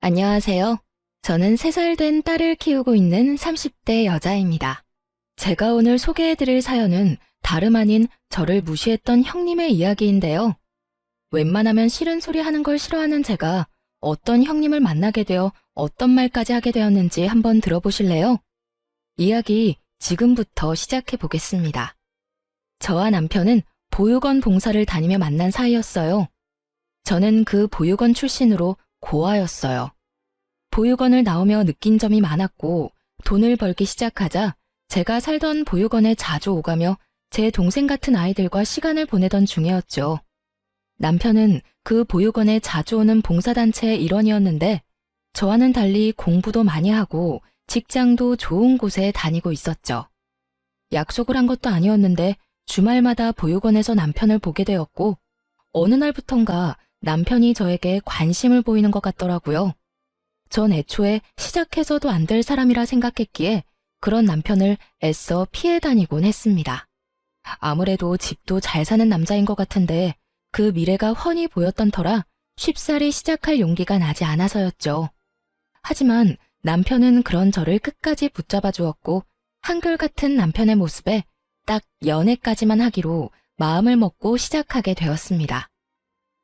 안녕하세요. 저는 3살 된 딸을 키우고 있는 30대 여자입니다. 제가 오늘 소개해드릴 사연은 다름 아닌 저를 무시했던 형님의 이야기인데요. 웬만하면 싫은 소리 하는 걸 싫어하는 제가 어떤 형님을 만나게 되어 어떤 말까지 하게 되었는지 한번 들어보실래요? 이야기 지금부터 시작해 보겠습니다. 저와 남편은 보육원 봉사를 다니며 만난 사이였어요. 저는 그 보육원 출신으로 고아였어요. 보육원을 나오며 느낀 점이 많았고 돈을 벌기 시작하자 제가 살던 보육원에 자주 오가며 제 동생 같은 아이들과 시간을 보내던 중이었죠. 남편은 그 보육원에 자주 오는 봉사단체의 일원이었는데 저와는 달리 공부도 많이 하고 직장도 좋은 곳에 다니고 있었죠. 약속을 한 것도 아니었는데 주말마다 보육원에서 남편을 보게 되었고 어느 날부턴가 남편이 저에게 관심을 보이는 것 같더라고요. 전 애초에 시작해서도 안 될 사람이라 생각했기에 그런 남편을 애써 피해 다니곤 했습니다. 아무래도 집도 잘 사는 남자인 것 같은데 그 미래가 훤히 보였던 터라 쉽사리 시작할 용기가 나지 않아서였죠. 하지만 남편은 그런 저를 끝까지 붙잡아 주었고 한결같은 남편의 모습에 딱 연애까지만 하기로 마음을 먹고 시작하게 되었습니다.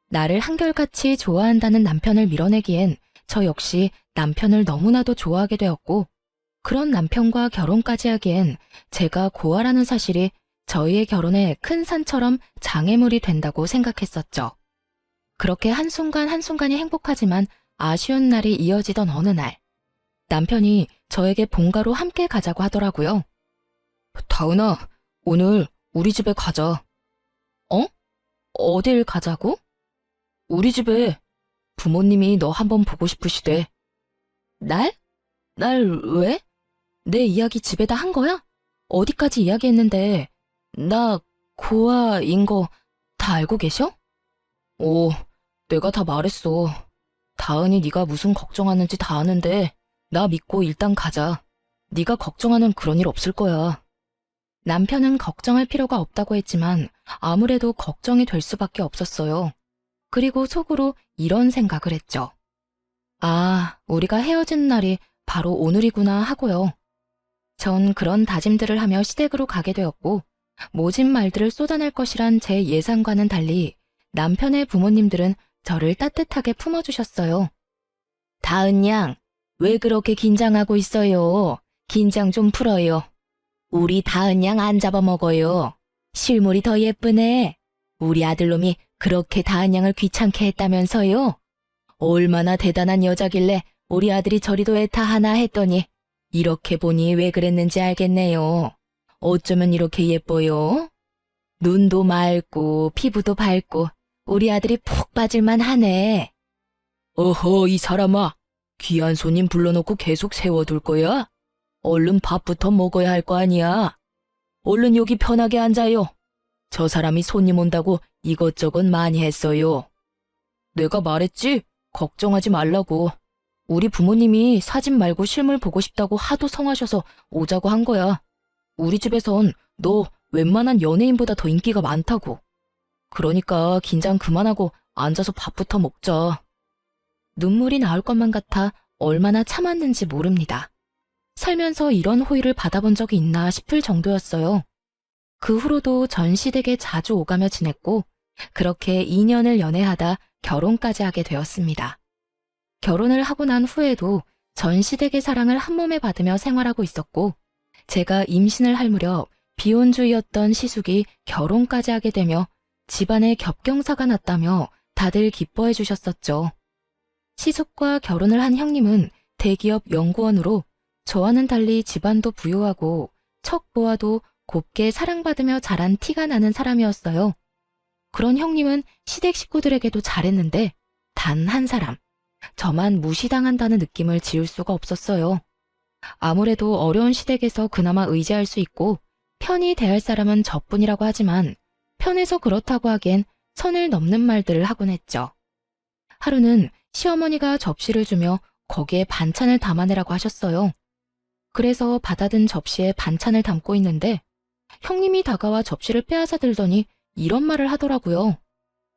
나를 한결같이 좋아한다는 남편을 밀어내기엔 저 역시 남편을 너무나도 좋아하게 되었고 그런 남편과 결혼까지 하기엔 제가 고아라는 사실이 저희의 결혼에 큰 산처럼 장애물이 된다고 생각했었죠. 그렇게 한순간 한순간이 행복하지만 아쉬운 날이 이어지던 어느 날 남편이 저에게 본가로 함께 가자고 하더라고요. 다은아, 오늘 우리 집에 가자. 어? 어딜 가자고? 우리 집에 부모님이 너 한번 보고 싶으시대. 날? 날 왜? 내 이야기 집에다 한 거야? 어디까지 이야기했는데 나 고아인 거 다 알고 계셔? 오, 내가 다 말했어. 다은이 네가 무슨 걱정하는지 다 아는데 나 믿고 일단 가자. 네가 걱정하는 그런 일 없을 거야. 남편은 걱정할 필요가 없다고 했지만 아무래도 걱정이 될 수밖에 없었어요. 그리고 속으로 이런 생각을 했죠. 아, 우리가 헤어진 날이 바로 오늘이구나 하고요. 전 그런 다짐들을 하며 시댁으로 가게 되었고 모진 말들을 쏟아낼 것이란 제 예상과는 달리 남편의 부모님들은 저를 따뜻하게 품어주셨어요. 다은 양, 왜 그렇게 긴장하고 있어요? 긴장 좀 풀어요. 우리 다은 양 안 잡아먹어요. 실물이 더 예쁘네. 우리 아들놈이 그렇게 다은 양을 귀찮게 했다면서요? 얼마나 대단한 여자길래 우리 아들이 저리도 애타하나 했더니 이렇게 보니 왜 그랬는지 알겠네요. 어쩌면 이렇게 예뻐요? 눈도 맑고 피부도 밝고 우리 아들이 푹 빠질만 하네. 어허, 이 사람아. 귀한 손님 불러놓고 계속 세워둘 거야? 얼른 밥부터 먹어야 할 거 아니야. 얼른 여기 편하게 앉아요. 저 사람이 손님 온다고 이것저것 많이 했어요. 내가 말했지? 걱정하지 말라고. 우리 부모님이 사진 말고 실물 보고 싶다고 하도 성하셔서 오자고 한 거야. 우리 집에선 너 웬만한 연예인보다 더 인기가 많다고. 그러니까 긴장 그만하고 앉아서 밥부터 먹자. 눈물이 나올 것만 같아 얼마나 참았는지 모릅니다. 살면서 이런 호의를 받아본 적이 있나 싶을 정도였어요. 그 후로도 전 시댁에 자주 오가며 지냈고 그렇게 2년을 연애하다 결혼까지 하게 되었습니다. 결혼을 하고 난 후에도 전 시댁의 사랑을 한몸에 받으며 생활하고 있었고 제가 임신을 할 무렵 비혼주의였던 시숙이 결혼까지 하게 되며 집안에 겹경사가 났다며 다들 기뻐해 주셨었죠. 시숙과 결혼을 한 형님은 대기업 연구원으로 저와는 달리 집안도 부유하고 척 보아도 곱게 사랑받으며 자란 티가 나는 사람이었어요. 그런 형님은 시댁 식구들에게도 잘했는데 단 한 사람, 저만 무시당한다는 느낌을 지울 수가 없었어요. 아무래도 어려운 시댁에서 그나마 의지할 수 있고 편히 대할 사람은 저뿐이라고 하지만 편해서 그렇다고 하기엔 선을 넘는 말들을 하곤 했죠. 하루는 시어머니가 접시를 주며 거기에 반찬을 담아내라고 하셨어요. 그래서 받아든 접시에 반찬을 담고 있는데 형님이 다가와 접시를 빼앗아 들더니 이런 말을 하더라고요.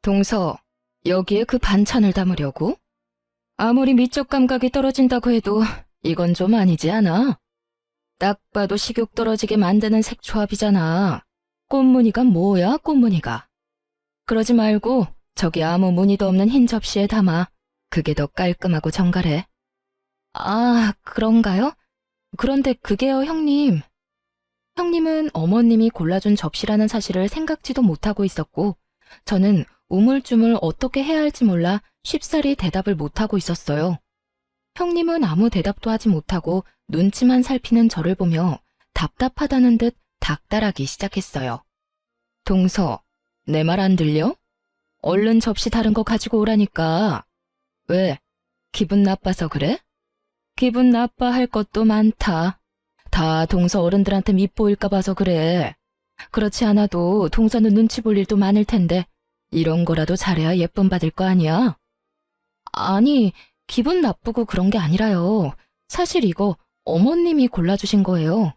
동서, 여기에 그 반찬을 담으려고? 아무리 미적 감각이 떨어진다고 해도 이건 좀 아니지 않아? 딱 봐도 식욕 떨어지게 만드는 색조합이잖아. 꽃무늬가 뭐야, 꽃무늬가. 그러지 말고 저기 아무 무늬도 없는 흰 접시에 담아. 그게 더 깔끔하고 정갈해. 아, 그런가요? 그런데 그게요, 형님. 형님은 어머님이 골라준 접시라는 사실을 생각지도 못하고 있었고, 저는 우물쭈물 어떻게 해야 할지 몰라 쉽사리 대답을 못하고 있었어요. 형님은 아무 대답도 하지 못하고 눈치만 살피는 저를 보며 답답하다는 듯 닥달하기 시작했어요. 동서, 내 말 안 들려? 얼른 접시 다른 거 가지고 오라니까. 왜? 기분 나빠서 그래? 기분 나빠할 것도 많다. 다 동서 어른들한테 밉보일까 봐서 그래. 그렇지 않아도 동서는 눈치 볼 일도 많을 텐데 이런 거라도 잘해야 예쁨 받을 거 아니야? 아니, 기분 나쁘고 그런 게 아니라요. 사실 이거 어머님이 골라주신 거예요.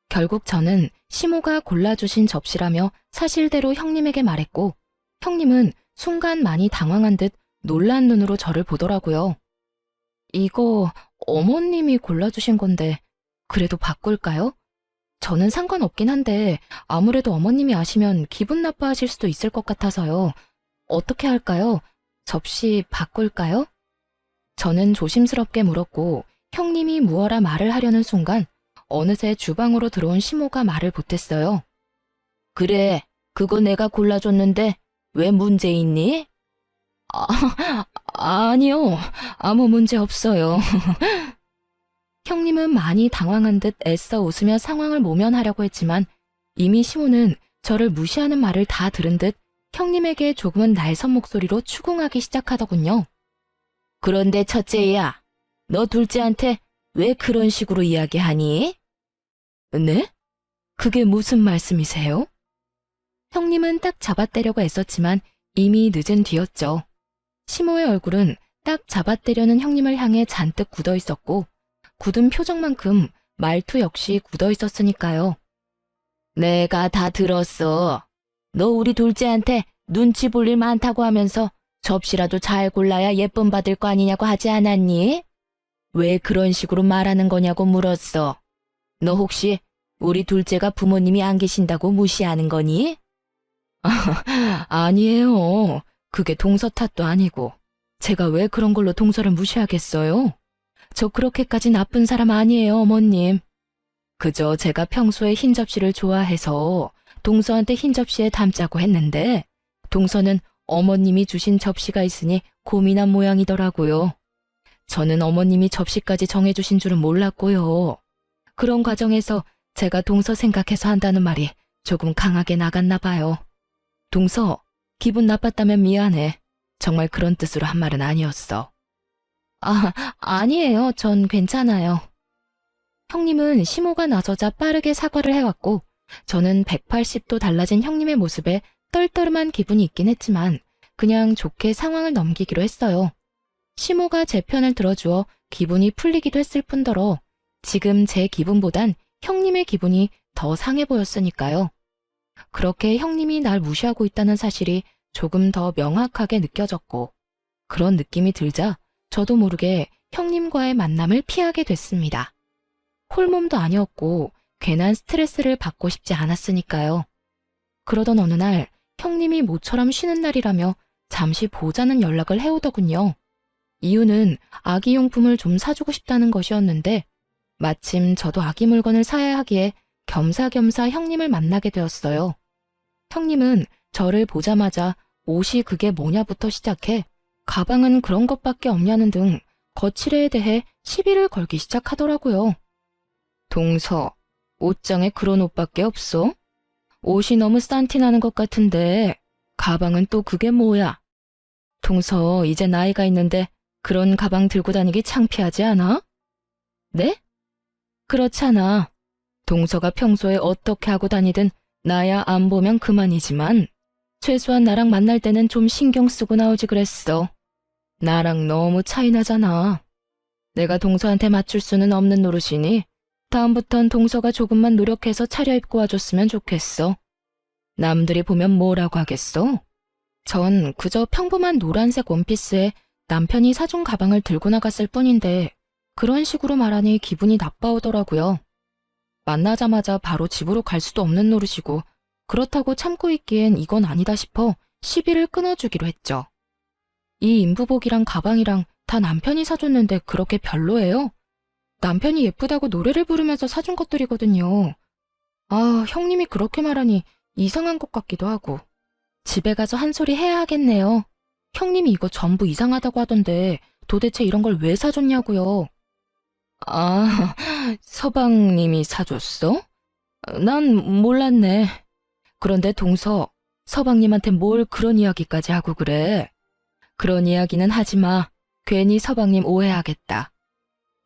결국 저는 시모가 골라주신 접시라며 사실대로 형님에게 말했고, 형님은 순간 많이 당황한 듯 놀란 눈으로 저를 보더라고요. 이거 어머님이 골라주신 건데 그래도 바꿀까요? 저는 상관없긴 한데 아무래도 어머님이 아시면 기분 나빠하실 수도 있을 것 같아서요. 어떻게 할까요? 접시 바꿀까요? 저는 조심스럽게 물었고 형님이 무어라 말을 하려는 순간 어느새 주방으로 들어온 시모가 말을 보탰어요. 그래, 그거 내가 골라줬는데 왜 문제 있니? 아니요, 아무 문제 없어요. 형님은 많이 당황한 듯 애써 웃으며 상황을 모면하려고 했지만 이미 시모는 저를 무시하는 말을 다 들은 듯 형님에게 조금은 날선 목소리로 추궁하기 시작하더군요. 그런데 첫째야, 너 둘째한테 왜 그런 식으로 이야기하니? 네? 그게 무슨 말씀이세요? 형님은 딱 잡아떼려고 애썼지만 이미 늦은 뒤였죠. 시모의 얼굴은 딱 잡아떼려는 형님을 향해 잔뜩 굳어 있었고 굳은 표정만큼 말투 역시 굳어 있었으니까요. 내가 다 들었어. 너 우리 둘째한테 눈치 볼 일 많다고 하면서 접시라도 잘 골라야 예쁨 받을 거 아니냐고 하지 않았니? 왜 그런 식으로 말하는 거냐고 물었어. 너 혹시 우리 둘째가 부모님이 안 계신다고 무시하는 거니? 아니에요. 그게 동서 탓도 아니고 제가 왜 그런 걸로 동서를 무시하겠어요? 저 그렇게까지 나쁜 사람 아니에요, 어머님. 그저 제가 평소에 흰 접시를 좋아해서 동서한테 흰 접시에 담자고 했는데 동서는 어머님이 주신 접시가 있으니 고민한 모양이더라고요. 저는 어머님이 접시까지 정해주신 줄은 몰랐고요. 그런 과정에서 제가 동서 생각해서 한다는 말이 조금 강하게 나갔나 봐요. 동서, 기분 나빴다면 미안해. 정말 그런 뜻으로 한 말은 아니었어. 아니에요. 전 괜찮아요. 형님은 시모가 나서자 빠르게 사과를 해왔고 저는 180도 달라진 형님의 모습에 떨떠름한 기분이 있긴 했지만 그냥 좋게 상황을 넘기기로 했어요. 시모가 제 편을 들어주어 기분이 풀리기도 했을 뿐더러 지금 제 기분보단 형님의 기분이 더 상해 보였으니까요. 그렇게 형님이 날 무시하고 있다는 사실이 조금 더 명확하게 느껴졌고 그런 느낌이 들자 저도 모르게 형님과의 만남을 피하게 됐습니다. 홀몸도 아니었고 괜한 스트레스를 받고 싶지 않았으니까요. 그러던 어느 날 형님이 모처럼 쉬는 날이라며 잠시 보자는 연락을 해오더군요. 이유는 아기용품을 좀 사주고 싶다는 것이었는데 마침 저도 아기 물건을 사야 하기에 겸사겸사 형님을 만나게 되었어요. 형님은 저를 보자마자 옷이 그게 뭐냐부터 시작해 가방은 그런 것밖에 없냐는 등 거칠애에 대해 시비를 걸기 시작하더라고요. 동서, 옷장에 그런 옷밖에 없어? 옷이 너무 싼티나는 것 같은데 가방은 또 그게 뭐야? 동서, 이제 나이가 있는데 그런 가방 들고 다니기 창피하지 않아? 네? 그렇잖아. 동서가 평소에 어떻게 하고 다니든 나야 안 보면 그만이지만 최소한 나랑 만날 때는 좀 신경 쓰고 나오지 그랬어. 나랑 너무 차이 나잖아. 내가 동서한테 맞출 수는 없는 노릇이니 다음부턴 동서가 조금만 노력해서 차려입고 와줬으면 좋겠어. 남들이 보면 뭐라고 하겠어? 전 그저 평범한 노란색 원피스에 남편이 사준 가방을 들고 나갔을 뿐인데 그런 식으로 말하니 기분이 나빠오더라고요. 만나자마자 바로 집으로 갈 수도 없는 노릇이고 그렇다고 참고 있기엔 이건 아니다 싶어 시비를 끊어주기로 했죠. 이 인부복이랑 가방이랑 다 남편이 사줬는데 그렇게 별로예요? 남편이 예쁘다고 노래를 부르면서 사준 것들이거든요. 아, 형님이 그렇게 말하니 이상한 것 같기도 하고. 집에 가서 한 소리 해야 하겠네요. 형님이 이거 전부 이상하다고 하던데 도대체 이런 걸 왜 사줬냐고요. 아, 서방님이 사줬어? 난 몰랐네. 그런데 동서, 서방님한테 뭘 그런 이야기까지 하고 그래? 그런 이야기는 하지 마. 괜히 서방님 오해하겠다.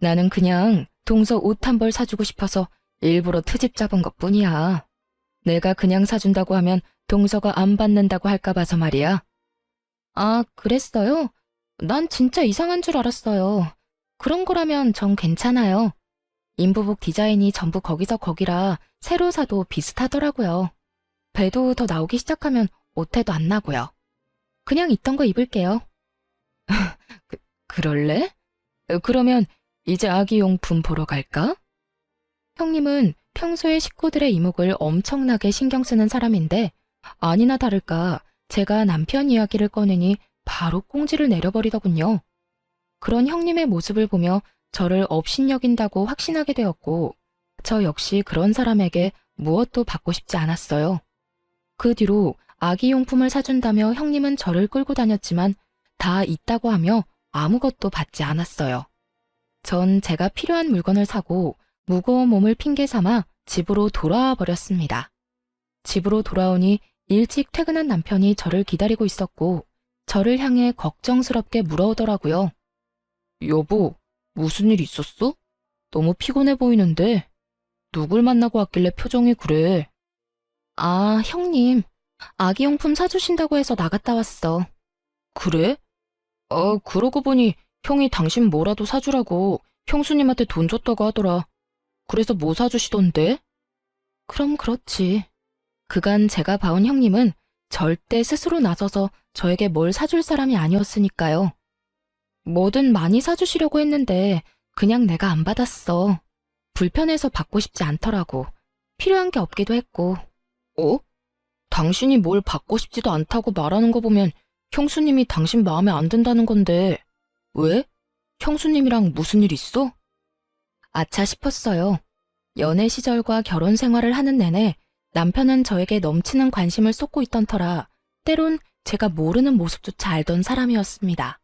나는 그냥 동서 옷 한 벌 사주고 싶어서 일부러 트집 잡은 것뿐이야. 내가 그냥 사준다고 하면 동서가 안 받는다고 할까 봐서 말이야. 아, 그랬어요? 난 진짜 이상한 줄 알았어요. 그런 거라면 전 괜찮아요. 인부복 디자인이 전부 거기서 거기라 새로 사도 비슷하더라고요. 배도 더 나오기 시작하면 옷태도 안 나고요. 그냥 있던 거 입을게요. 그럴래? 그러면 이제 아기용품 보러 갈까? 형님은 평소에 식구들의 이목을 엄청나게 신경 쓰는 사람인데 아니나 다를까 제가 남편 이야기를 꺼내니 바로 꽁지를 내려버리더군요. 그런 형님의 모습을 보며 저를 업신여긴다고 확신하게 되었고 저 역시 그런 사람에게 무엇도 받고 싶지 않았어요. 그 뒤로 아기용품을 사준다며 형님은 저를 끌고 다녔지만 다 있다고 하며 아무것도 받지 않았어요. 전 제가 필요한 물건을 사고 무거운 몸을 핑계 삼아 집으로 돌아와 버렸습니다. 집으로 돌아오니 일찍 퇴근한 남편이 저를 기다리고 있었고 저를 향해 걱정스럽게 물어오더라고요. 여보, 무슨 일 있었어? 너무 피곤해 보이는데 누굴 만나고 왔길래 표정이 그래? 아, 형님. 아기용품 사주신다고 해서 나갔다 왔어. 그래? 그러고 보니 형이 당신 뭐라도 사주라고 형수님한테 돈 줬다고 하더라. 그래서 뭐 사주시던데? 그럼 그렇지. 그간 제가 봐온 형님은 절대 스스로 나서서 저에게 뭘 사줄 사람이 아니었으니까요. 뭐든 많이 사주시려고 했는데 그냥 내가 안 받았어. 불편해서 받고 싶지 않더라고. 필요한 게 없기도 했고. 어? 당신이 뭘 받고 싶지도 않다고 말하는 거 보면 형수님이 당신 마음에 안 든다는 건데 왜? 형수님이랑 무슨 일 있어? 아차 싶었어요. 연애 시절과 결혼 생활을 하는 내내 남편은 저에게 넘치는 관심을 쏟고 있던 터라 때론 제가 모르는 모습조차 알던 사람이었습니다.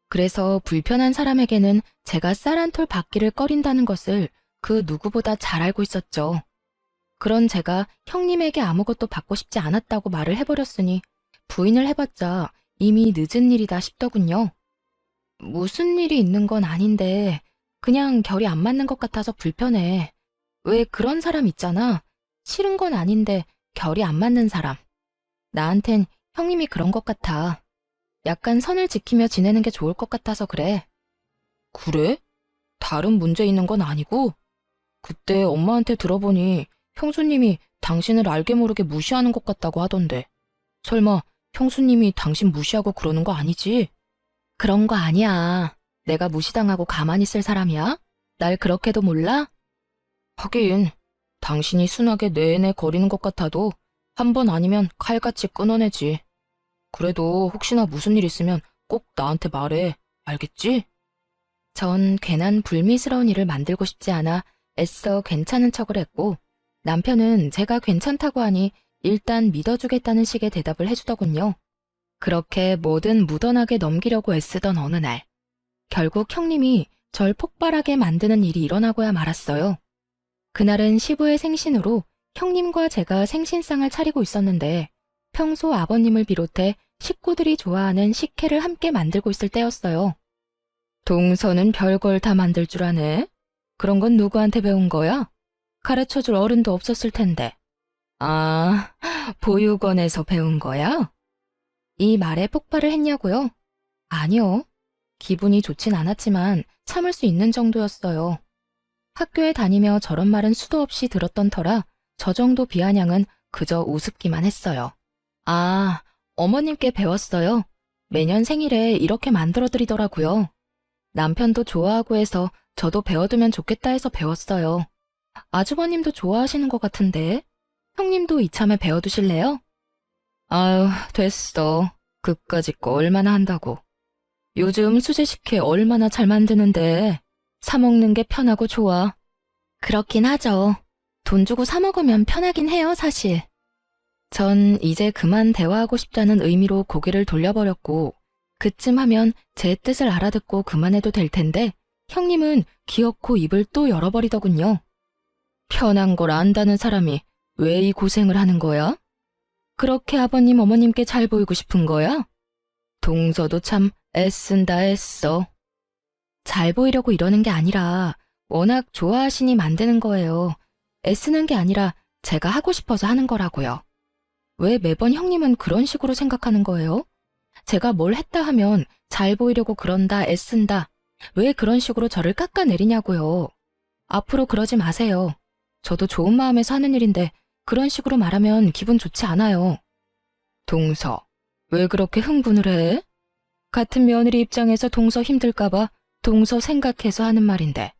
그래서 불편한 사람에게는 제가 쌀 한 톨 받기를 꺼린다는 것을 그 누구보다 잘 알고 있었죠. 그런 제가 형님에게 아무것도 받고 싶지 않았다고 말을 해버렸으니 부인을 해봤자 이미 늦은 일이다 싶더군요. 무슨 일이 있는 건 아닌데 그냥 결이 안 맞는 것 같아서 불편해. 왜 그런 사람 있잖아. 싫은 건 아닌데 결이 안 맞는 사람. 나한텐 형님이 그런 것 같아. 약간 선을 지키며 지내는 게 좋을 것 같아서 그래. 그래? 다른 문제 있는 건 아니고? 그때 엄마한테 들어보니 형수님이 당신을 알게 모르게 무시하는 것 같다고 하던데. 설마 형수님이 당신 무시하고 그러는 거 아니지? 그런 거 아니야. 내가 무시당하고 가만히 있을 사람이야? 날 그렇게도 몰라? 하긴 당신이 순하게 내내 거리는 것 같아도 한 번 아니면 칼같이 끊어내지. 그래도 혹시나 무슨 일 있으면 꼭 나한테 말해. 알겠지? 전 괜한 불미스러운 일을 만들고 싶지 않아 애써 괜찮은 척을 했고 남편은 제가 괜찮다고 하니 일단 믿어주겠다는 식의 대답을 해주더군요. 그렇게 뭐든 무던하게 넘기려고 애쓰던 어느 날 결국 형님이 절 폭발하게 만드는 일이 일어나고야 말았어요. 그날은 시부의 생신으로 형님과 제가 생신상을 차리고 있었는데 평소 아버님을 비롯해 식구들이 좋아하는 식혜를 함께 만들고 있을 때였어요. 동서는 별걸 다 만들 줄 아네? 그런 건 누구한테 배운 거야? 가르쳐줄 어른도 없었을 텐데. 아, 보육원에서 배운 거야? 이 말에 폭발을 했냐고요? 아니요. 기분이 좋진 않았지만 참을 수 있는 정도였어요. 학교에 다니며 저런 말은 수도 없이 들었던 터라 저 정도 비아냥은 그저 우습기만 했어요. 아, 어머님께 배웠어요. 매년 생일에 이렇게 만들어드리더라고요. 남편도 좋아하고 해서 저도 배워두면 좋겠다 해서 배웠어요. 아주버님도 좋아하시는 것 같은데 형님도 이참에 배워두실래요? 아유, 됐어. 그까짓 거 얼마나 한다고. 요즘 수제식혜 얼마나 잘 만드는데 사 먹는 게 편하고 좋아. 그렇긴 하죠. 돈 주고 사 먹으면 편하긴 해요, 사실. 전 이제 그만 대화하고 싶다는 의미로 고개를 돌려버렸고 그쯤 하면 제 뜻을 알아듣고 그만해도 될 텐데 형님은 기어코 입을 또 열어버리더군요. 편한 걸 안다는 사람이 왜 이 고생을 하는 거야? 그렇게 아버님 어머님께 잘 보이고 싶은 거야? 동서도 참 애쓴다 애써. 잘 보이려고 이러는 게 아니라 워낙 좋아하시니 만드는 거예요. 애쓰는 게 아니라 제가 하고 싶어서 하는 거라고요. 왜 매번 형님은 그런 식으로 생각하는 거예요? 제가 뭘 했다 하면 잘 보이려고 그런다, 애쓴다. 왜 그런 식으로 저를 깎아내리냐고요. 앞으로 그러지 마세요. 저도 좋은 마음에서 하는 일인데 그런 식으로 말하면 기분 좋지 않아요. 동서, 왜 그렇게 흥분을 해? 같은 며느리 입장에서 동서 힘들까봐 동서 생각해서 하는 말인데.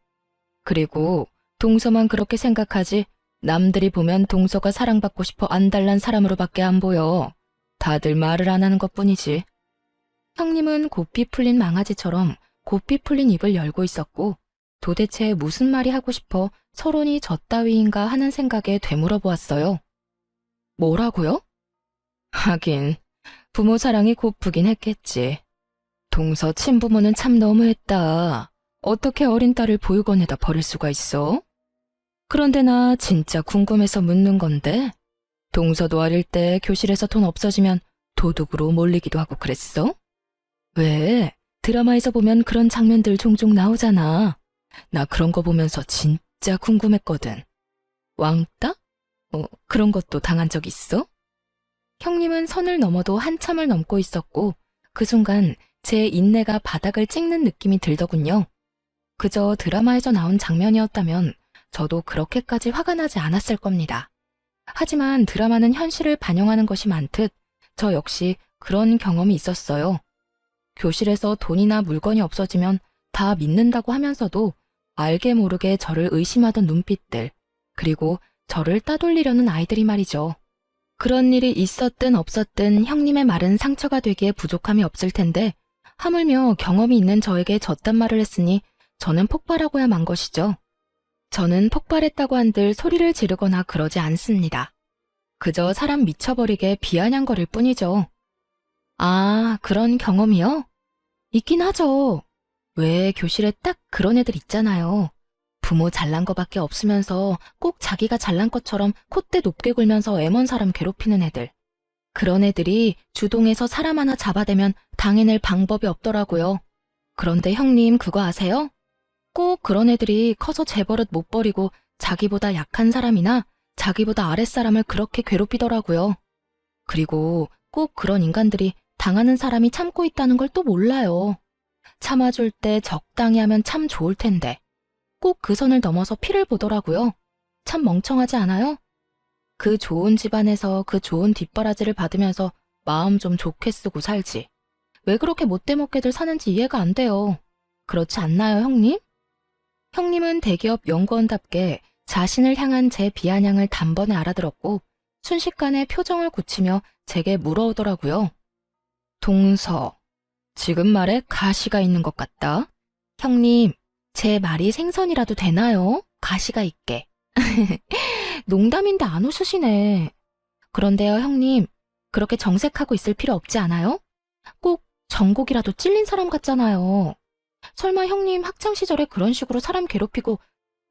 그리고 동서만 그렇게 생각하지 남들이 보면 동서가 사랑받고 싶어 안달난 사람으로밖에 안 보여. 다들 말을 안 하는 것뿐이지. 형님은 고삐 풀린 망아지처럼 고삐 풀린 입을 열고 있었고 도대체 무슨 말이 하고 싶어 서론이 저 따위인가 하는 생각에 되물어 보았어요. 뭐라고요? 하긴 부모 사랑이 고프긴 했겠지. 동서 친부모는 참 너무했다. 어떻게 어린 딸을 보육원에다 버릴 수가 있어? 그런데 나 진짜 궁금해서 묻는 건데 동서도 어릴 때 교실에서 돈 없어지면 도둑으로 몰리기도 하고 그랬어? 왜? 드라마에서 보면 그런 장면들 종종 나오잖아. 나 그런 거 보면서 진짜 궁금했거든. 왕따? 그런 것도 당한 적 있어? 형님은 선을 넘어도 한참을 넘고 있었고 그 순간 제 인내가 바닥을 찍는 느낌이 들더군요. 그저 드라마에서 나온 장면이었다면 저도 그렇게까지 화가 나지 않았을 겁니다. 하지만 드라마는 현실을 반영하는 것이 많듯 저 역시 그런 경험이 있었어요. 교실에서 돈이나 물건이 없어지면 다 믿는다고 하면서도 알게 모르게 저를 의심하던 눈빛들, 그리고 저를 따돌리려는 아이들이 말이죠. 그런 일이 있었든 없었든 형님의 말은 상처가 되기에 부족함이 없을 텐데 하물며 경험이 있는 저에게 저딴 말을 했으니 저는 폭발하고야 만 것이죠. 저는 폭발했다고 한들 소리를 지르거나 그러지 않습니다. 그저 사람 미쳐버리게 비아냥거릴 뿐이죠. 아, 그런 경험이요? 있긴 하죠. 왜 교실에 딱 그런 애들 있잖아요. 부모 잘난 거밖에 없으면서 꼭 자기가 잘난 것처럼 콧대 높게 굴면서 애먼 사람 괴롭히는 애들. 그런 애들이 주동에서 사람 하나 잡아대면 당해낼 방법이 없더라고요. 그런데 형님 그거 아세요? 꼭 그런 애들이 커서 제 버릇 못 버리고 자기보다 약한 사람이나 자기보다 아랫사람을 그렇게 괴롭히더라고요. 그리고 꼭 그런 인간들이 당하는 사람이 참고 있다는 걸 또 몰라요. 참아줄 때 적당히 하면 참 좋을 텐데 꼭 그 선을 넘어서 피를 보더라고요. 참 멍청하지 않아요? 그 좋은 집안에서 그 좋은 뒷바라지를 받으면서 마음 좀 좋게 쓰고 살지. 왜 그렇게 못돼 먹게들 사는지 이해가 안 돼요. 그렇지 않나요, 형님? 형님은 대기업 연구원답게 자신을 향한 제 비아냥을 단번에 알아들었고 순식간에 표정을 굳히며 제게 물어오더라고요. 동서, 지금 말에 가시가 있는 것 같다. 형님, 제 말이 생선이라도 되나요? 가시가 있게. 농담인데 안 웃으시네. 그런데요, 형님, 그렇게 정색하고 있을 필요 없지 않아요? 꼭 전곡이라도 찔린 사람 같잖아요. 설마 형님 학창시절에 그런 식으로 사람 괴롭히고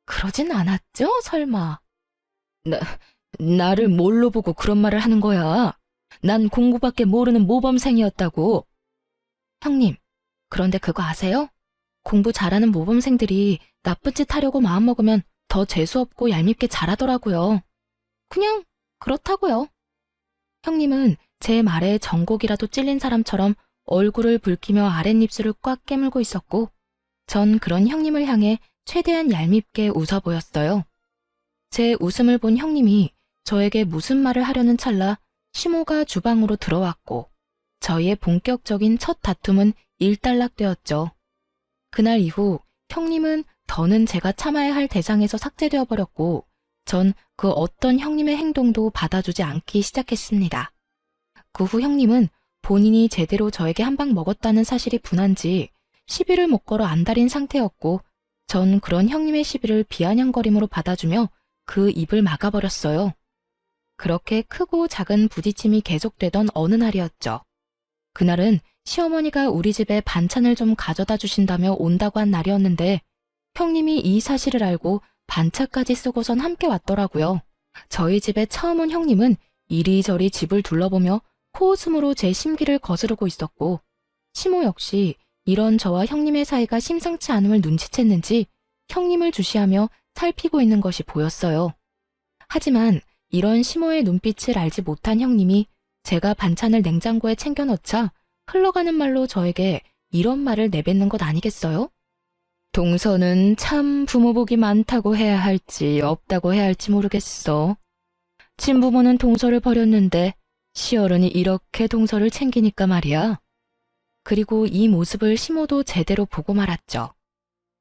그러진 않았죠? 설마. 나를 뭘로 보고 그런 말을 하는 거야? 난 공부밖에 모르는 모범생이었다고. 형님, 그런데 그거 아세요? 공부 잘하는 모범생들이 나쁜 짓 하려고 마음먹으면 더 재수없고 얄밉게 잘하더라고요. 그냥 그렇다고요. 형님은 제 말에 전곡이라도 찔린 사람처럼 얼굴을 붉히며 아랫입술을 꽉 깨물고 있었고 전 그런 형님을 향해 최대한 얄밉게 웃어 보였어요. 제 웃음을 본 형님이 저에게 무슨 말을 하려는 찰나 시모가 주방으로 들어왔고 저희의 본격적인 첫 다툼은 일단락되었죠. 그날 이후 형님은 더는 제가 참아야 할 대상에서 삭제되어 버렸고 전 그 어떤 형님의 행동도 받아주지 않기 시작했습니다. 그 후 형님은 본인이 제대로 저에게 한 방 먹었다는 사실이 분한지 시비를 못 걸어 안달인 상태였고 전 그런 형님의 시비를 비아냥거림으로 받아주며 그 입을 막아버렸어요. 그렇게 크고 작은 부딪힘이 계속되던 어느 날이었죠. 그날은 시어머니가 우리 집에 반찬을 좀 가져다 주신다며 온다고 한 날이었는데 형님이 이 사실을 알고 반차까지 쓰고선 함께 왔더라고요. 저희 집에 처음 온 형님은 이리저리 집을 둘러보며 코웃음으로 제 심기를 거스르고 있었고 시모 역시 이런 저와 형님의 사이가 심상치 않음을 눈치챘는지 형님을 주시하며 살피고 있는 것이 보였어요. 하지만 이런 시모의 눈빛을 알지 못한 형님이 제가 반찬을 냉장고에 챙겨 넣자 흘러가는 말로 저에게 이런 말을 내뱉는 것 아니겠어요? 동서는 참 부모복이 많다고 해야 할지 없다고 해야 할지 모르겠어. 친부모는 동서를 버렸는데 시어른이 이렇게 동서를 챙기니까 말이야. 그리고 이 모습을 시모도 제대로 보고 말았죠.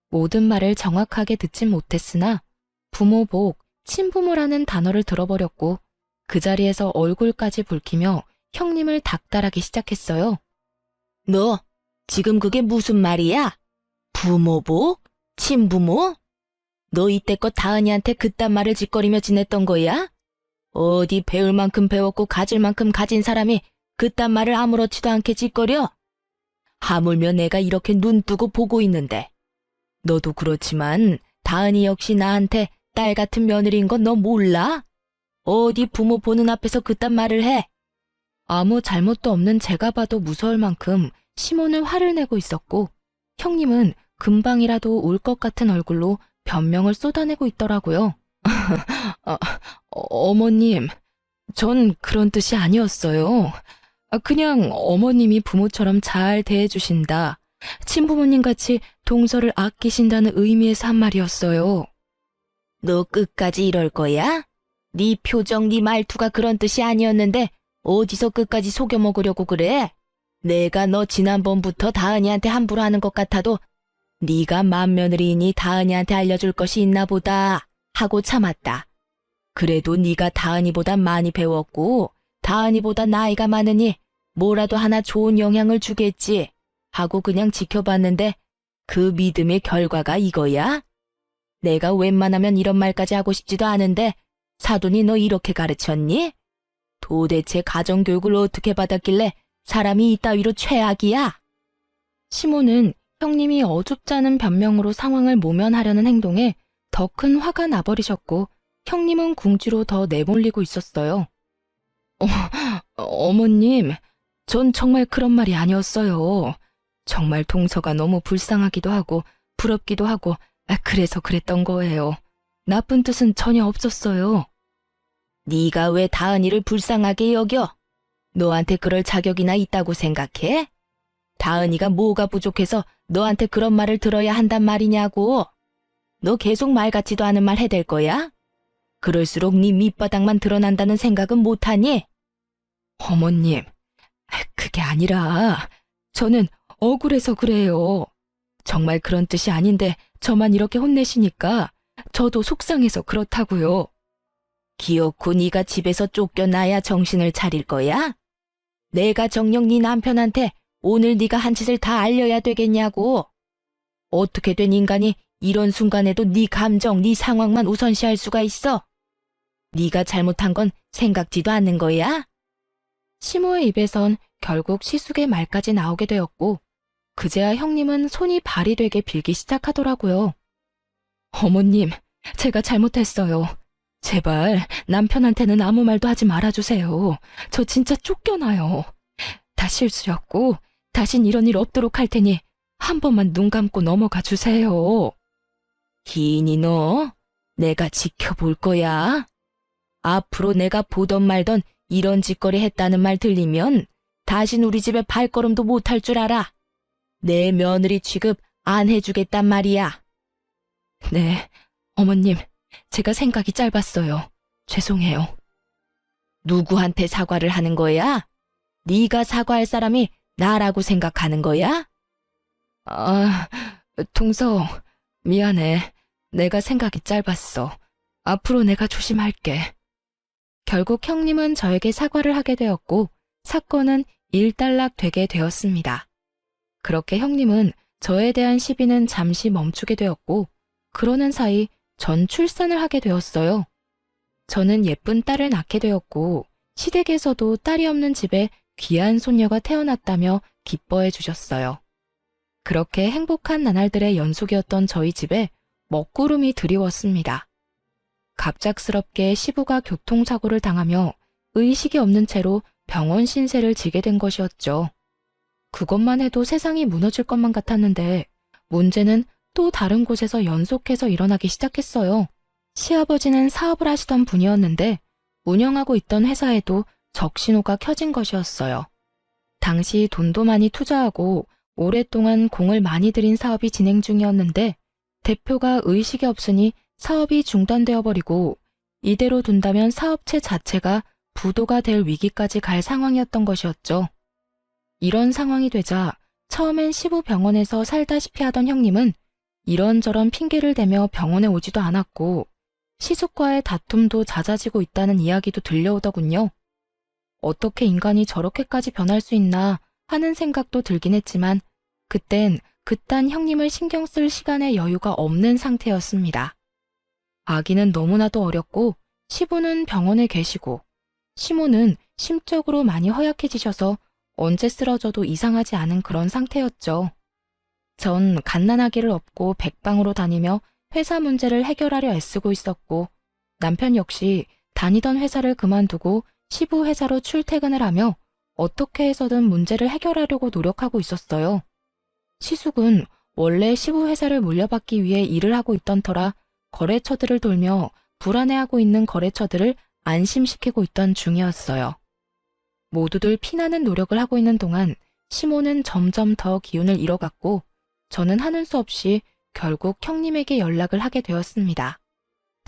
모든 말을 정확하게 듣진 못했으나 부모복, 친부모라는 단어를 들어버렸고 그 자리에서 얼굴까지 붉히며 형님을 닥달하기 시작했어요. 너 지금 그게 무슨 말이야? 부모복? 친부모? 너 이때껏 다은이한테 그딴 말을 짓거리며 지냈던 거야? 어디 배울 만큼 배웠고 가질 만큼 가진 사람이 그딴 말을 아무렇지도 않게 짓거려? 하물며 내가 이렇게 눈 뜨고 보고 있는데. 너도 그렇지만 다은이 역시 나한테 딸 같은 며느리인 건 너 몰라? 어디 부모 보는 앞에서 그딴 말을 해? 아무 잘못도 없는 제가 봐도 무서울 만큼 시모는 화를 내고 있었고 형님은 금방이라도 울 것 같은 얼굴로 변명을 쏟아내고 있더라고요. 어머님, 전 그런 뜻이 아니었어요. 그냥 어머님이 부모처럼 잘 대해주신다. 친부모님 같이 동서를 아끼신다는 의미에서 한 말이었어요. 너 끝까지 이럴 거야? 네 표정, 네 말투가 그런 뜻이 아니었는데 어디서 끝까지 속여 먹으려고 그래? 내가 너 지난번부터 다은이한테 함부로 하는 것 같아도 네가 맏며느리이니 다은이한테 알려줄 것이 있나 보다 하고 참았다. 그래도 네가 다은이보단 많이 배웠고 다은이보다 나이가 많으니 뭐라도 하나 좋은 영향을 주겠지 하고 그냥 지켜봤는데 그 믿음의 결과가 이거야? 내가 웬만하면 이런 말까지 하고 싶지도 않은데 사돈이 너 이렇게 가르쳤니? 도대체 가정교육을 어떻게 받았길래 사람이 이따위로 최악이야? 시모는 형님이 어줍잖은 변명으로 상황을 모면하려는 행동에 더 큰 화가 나버리셨고 형님은 궁지로 더 내몰리고 있었어요. 어머님, 전 정말 그런 말이 아니었어요. 정말 동서가 너무 불쌍하기도 하고 부럽기도 하고 그래서 그랬던 거예요. 나쁜 뜻은 전혀 없었어요. 네가 왜 다은이를 불쌍하게 여겨? 너한테 그럴 자격이나 있다고 생각해? 다은이가 뭐가 부족해서 너한테 그런 말을 들어야 한단 말이냐고. 너 계속 말 같지도 않은 말 해댈 거야? 그럴수록 네 밑바닥만 드러난다는 생각은 못하니? 어머님, 그게 아니라 저는 억울해서 그래요. 정말 그런 뜻이 아닌데 저만 이렇게 혼내시니까 저도 속상해서 그렇다고요. 기어코 네가 집에서 쫓겨나야 정신을 차릴 거야? 내가 정녕 네 남편한테 오늘 네가 한 짓을 다 알려야 되겠냐고. 어떻게 된 인간이 이런 순간에도 네 감정, 네 상황만 우선시할 수가 있어? 네가 잘못한 건 생각지도 않는 거야? 시모의 입에선 결국 시숙의 말까지 나오게 되었고 그제야 형님은 손이 발이 되게 빌기 시작하더라고요. 어머님, 제가 잘못했어요. 제발 남편한테는 아무 말도 하지 말아주세요. 저 진짜 쫓겨나요. 다 실수였고 다신 이런 일 없도록 할 테니 한 번만 눈 감고 넘어가 주세요. 희인이 너, 내가 지켜볼 거야. 앞으로 내가 보던 말던 이런 짓거리 했다는 말 들리면 다신 우리 집에 발걸음도 못할 줄 알아. 내 며느리 취급 안 해주겠단 말이야. 네, 어머님, 제가 생각이 짧았어요. 죄송해요. 누구한테 사과를 하는 거야? 네가 사과할 사람이 나라고 생각하는 거야? 아, 동서, 미안해. 내가 생각이 짧았어. 앞으로 내가 조심할게. 결국 형님은 저에게 사과를 하게 되었고 사건은 일단락되게 되었습니다. 그렇게 형님은 저에 대한 시비는 잠시 멈추게 되었고 그러는 사이 전 출산을 하게 되었어요. 저는 예쁜 딸을 낳게 되었고 시댁에서도 딸이 없는 집에 귀한 손녀가 태어났다며 기뻐해 주셨어요. 그렇게 행복한 나날들의 연속이었던 저희 집에 먹구름이 드리웠습니다. 갑작스럽게 시부가 교통사고를 당하며 의식이 없는 채로 병원 신세를 지게 된 것이었죠. 그것만 해도 세상이 무너질 것만 같았는데 문제는 또 다른 곳에서 연속해서 일어나기 시작했어요. 시아버지는 사업을 하시던 분이었는데 운영하고 있던 회사에도 적신호가 켜진 것이었어요. 당시 돈도 많이 투자하고 오랫동안 공을 많이 들인 사업이 진행 중이었는데 대표가 의식이 없으니 사업이 중단되어 버리고 이대로 둔다면 사업체 자체가 부도가 될 위기까지 갈 상황이었던 것이었죠. 이런 상황이 되자 처음엔 시부 병원에서 살다시피 하던 형님은 이런저런 핑계를 대며 병원에 오지도 않았고 시숙과의 다툼도 잦아지고 있다는 이야기도 들려오더군요. 어떻게 인간이 저렇게까지 변할 수 있나 하는 생각도 들긴 했지만 그땐 그딴 형님을 신경 쓸 시간의 여유가 없는 상태였습니다. 아기는 너무나도 어렸고 시부는 병원에 계시고 시모는 심적으로 많이 허약해지셔서 언제 쓰러져도 이상하지 않은 그런 상태였죠. 전 갓난아기를 업고 백방으로 다니며 회사 문제를 해결하려 애쓰고 있었고 남편 역시 다니던 회사를 그만두고 시부 회사로 출퇴근을 하며 어떻게 해서든 문제를 해결하려고 노력하고 있었어요. 시숙은 원래 시부 회사를 물려받기 위해 일을 하고 있던 터라 거래처들을 돌며 불안해하고 있는 거래처들을 안심시키고 있던 중이었어요. 모두들 피나는 노력을 하고 있는 동안 시모는 점점 더 기운을 잃어갔고 저는 하는 수 없이 결국 형님에게 연락을 하게 되었습니다.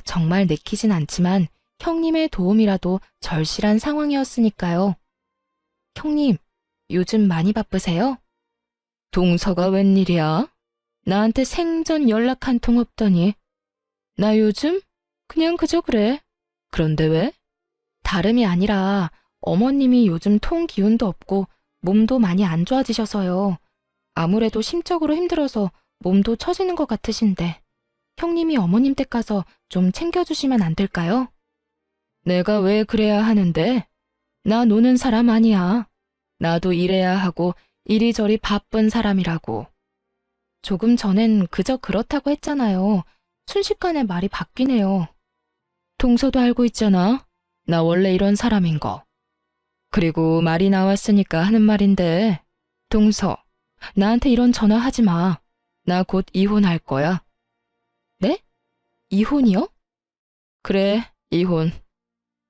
정말 내키진 않지만 형님의 도움이라도 절실한 상황이었으니까요. 형님, 요즘 많이 바쁘세요? 동서가 웬일이야? 나한테 생전 연락 한 통 없더니. 나 요즘? 그냥 그저 그래. 그런데 왜? 다름이 아니라 어머님이 요즘 통 기운도 없고 몸도 많이 안 좋아지셔서요. 아무래도 심적으로 힘들어서 몸도 처지는 것 같으신데 형님이 어머님 댁 가서 좀 챙겨주시면 안 될까요? 내가 왜 그래야 하는데? 나 노는 사람 아니야. 나도 일해야 하고 이리저리 바쁜 사람이라고. 조금 전엔 그저 그렇다고 했잖아요. 순식간에 말이 바뀌네요. 동서도 알고 있잖아. 나 원래 이런 사람인 거. 그리고 말이 나왔으니까 하는 말인데 동서, 나한테 이런 전화 하지 마. 나 곧 이혼할 거야. 네? 이혼이요? 그래, 이혼.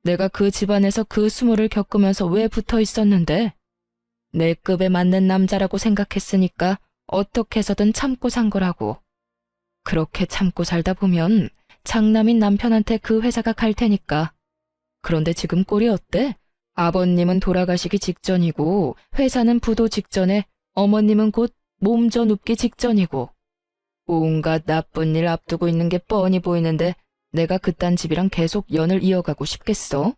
내가 그 집안에서 그 수모를 겪으면서 왜 붙어 있었는데? 내 급에 맞는 남자라고 생각했으니까 어떻게 해서든 참고 산 거라고. 그렇게 참고 살다 보면 장남인 남편한테 그 회사가 갈 테니까. 그런데 지금 꼴이 어때? 아버님은 돌아가시기 직전이고 회사는 부도 직전에 어머님은 곧 몸져 눕기 직전이고 온갖 나쁜 일 앞두고 있는 게 뻔히 보이는데 내가 그딴 집이랑 계속 연을 이어가고 싶겠어?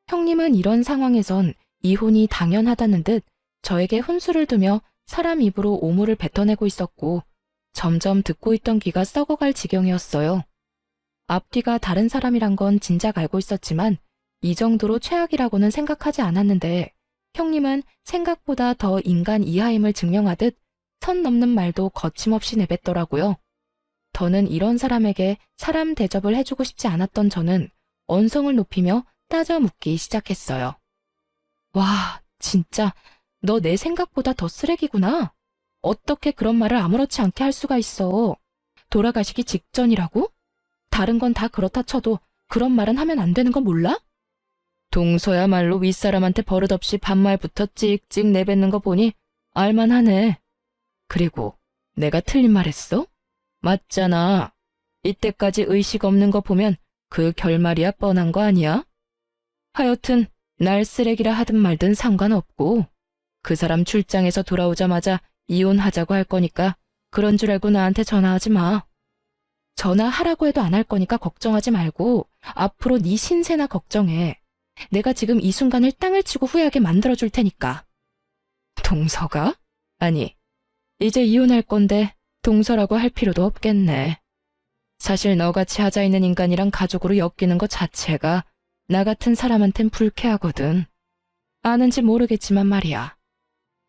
형님은 이런 상황에선 이혼이 당연하다는 듯 저에게 훈수를 두며 사람 입으로 오물을 뱉어내고 있었고 점점 듣고 있던 귀가 썩어갈 지경이었어요. 앞뒤가 다른 사람이란 건 진작 알고 있었지만 이 정도로 최악이라고는 생각하지 않았는데 형님은 생각보다 더 인간 이하임을 증명하듯 선 넘는 말도 거침없이 내뱉더라고요. 더는 이런 사람에게 사람 대접을 해주고 싶지 않았던 저는 언성을 높이며 따져 묻기 시작했어요. 와, 진짜 너 내 생각보다 더 쓰레기구나. 어떻게 그런 말을 아무렇지 않게 할 수가 있어. 돌아가시기 직전이라고? 다른 건 다 그렇다 쳐도 그런 말은 하면 안 되는 거 몰라? 동서야말로 윗사람한테 버릇없이 반말부터 찍찍 내뱉는 거 보니 알만하네. 그리고 내가 틀린 말 했어? 맞잖아. 이때까지 의식 없는 거 보면 그 결말이야 뻔한 거 아니야? 하여튼 날 쓰레기라 하든 말든 상관없고 그 사람 출장에서 돌아오자마자 이혼하자고 할 거니까 그런 줄 알고 나한테 전화하지 마. 전화하라고 해도 안 할 거니까 걱정하지 말고 앞으로 네 신세나 걱정해. 내가 지금 이 순간을 땅을 치고 후회하게 만들어줄 테니까. 동서가? 아니, 이제 이혼할 건데 동서라고 할 필요도 없겠네. 사실 너같이 하자 있는 인간이랑 가족으로 엮이는 것 자체가 나 같은 사람한텐 불쾌하거든. 아는지 모르겠지만 말이야.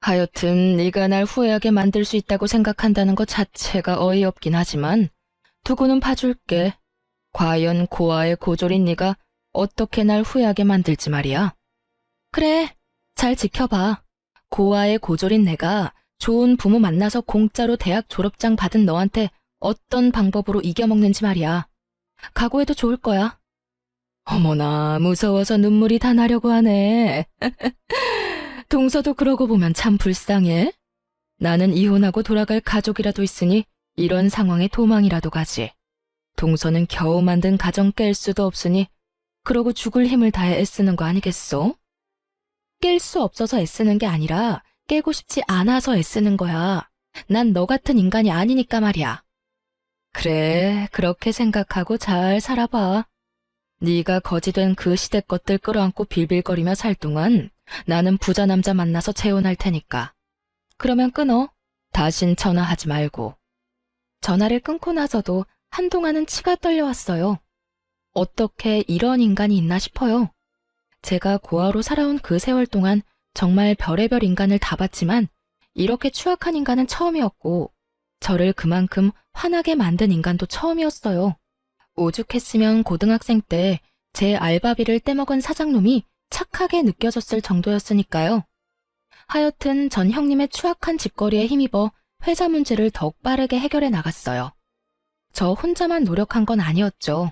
하여튼 네가 날 후회하게 만들 수 있다고 생각한다는 것 자체가 어이없긴 하지만 두고는 봐줄게. 과연 고아의 고졸인 네가 어떻게 날 후회하게 만들지 말이야. 그래, 잘 지켜봐. 고아의 고졸인 내가 좋은 부모 만나서 공짜로 대학 졸업장 받은 너한테 어떤 방법으로 이겨먹는지 말이야. 각오해도 좋을 거야. 어머나, 무서워서 눈물이 다 나려고 하네. 동서도 그러고 보면 참 불쌍해. 나는 이혼하고 돌아갈 가족이라도 있으니 이런 상황에 도망이라도 가지. 동서는 겨우 만든 가정 깰 수도 없으니 그러고 죽을 힘을 다해 애쓰는 거 아니겠소? 깰 수 없어서 애쓰는 게 아니라 깨고 싶지 않아서 애쓰는 거야. 난 너 같은 인간이 아니니까 말이야. 그래, 그렇게 생각하고 잘 살아봐. 네가 거지된 그 시대 것들 끌어안고 빌빌거리며 살 동안 나는 부자 남자 만나서 재혼할 테니까. 그러면 끊어. 다신 전화하지 말고. 전화를 끊고 나서도 한동안은 치가 떨려왔어요. 어떻게 이런 인간이 있나 싶어요. 제가 고아로 살아온 그 세월 동안 정말 별의별 인간을 다 봤지만 이렇게 추악한 인간은 처음이었고 저를 그만큼 화나게 만든 인간도 처음이었어요. 오죽했으면 고등학생 때 제 알바비를 떼먹은 사장놈이 착하게 느껴졌을 정도였으니까요. 하여튼 전 형님의 추악한 짓거리에 힘입어 회사 문제를 더욱 빠르게 해결해 나갔어요. 저 혼자만 노력한 건 아니었죠.